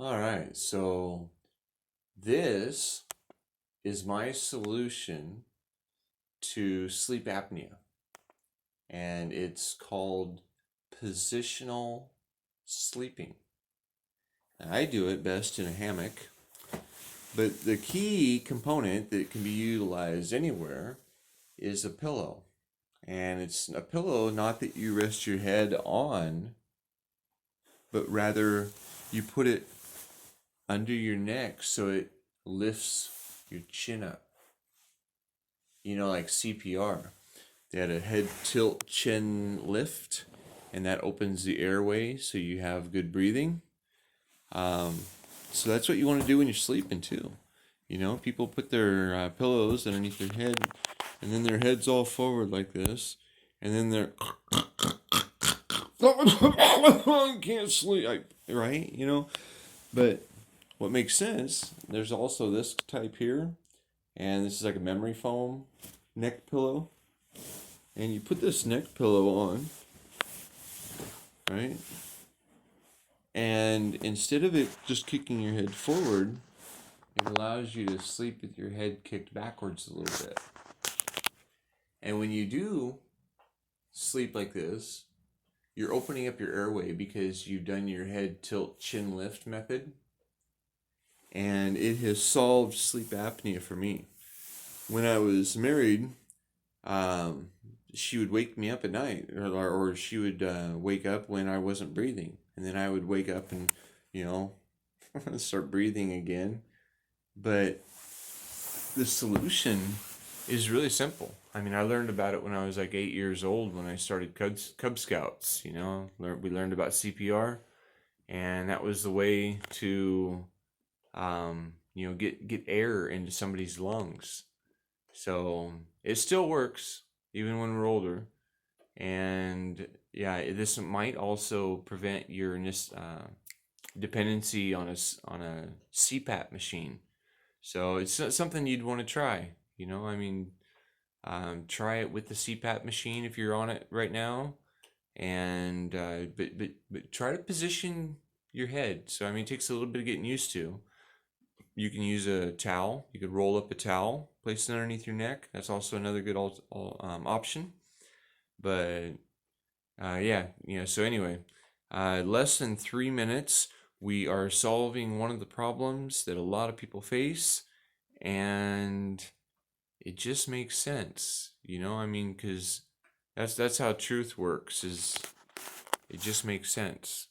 All right, so this is my solution to sleep apnea, and it's called positional sleeping. I do it best in a hammock, but the key component that can be utilized anywhere is a pillow. And it's a pillow not that you rest your head on, but rather you put it under your neck so it lifts your chin up. Like CPR. They had a head tilt chin lift, and that opens the airway so you have good breathing. Um, so that's what you want to do when you're sleeping too. People put their pillows underneath their head, and then their head's all forward like this, and then they're can't sleep, right? But what makes sense? There's also this type here, and this is like a memory foam neck pillow, and you put this neck pillow on, right? And instead of it just kicking your head forward, it allows you to sleep with your head kicked backwards a little bit. And when you do sleep like this, you're opening up your airway because you've done your head tilt chin lift method. And it has solved sleep apnea for me. When I was married, she would wake me up at night, or she would wake up when I wasn't breathing. And then I would wake up and, you know, start breathing again. But the solution is really simple. I mean, I learned about it when I was like 8 years old when I started Cub Scouts. We learned about CPR, and that was the way to, get air into somebody's lungs. So it still works even when we're older, and yeah, this might also prevent your dependency on a CPAP machine. So it's something you'd want to try. I mean, try it with the CPAP machine if you're on it right now, and but try to position your head. So I mean, it takes a little bit of getting used to. You can use a towel. You could roll up a towel, place it underneath your neck. That's also another good option. But yeah, So anyway, less than 3 minutes, we are solving one of the problems that a lot of people face, and it just makes sense. I mean, because that's how truth works. Is it just makes sense.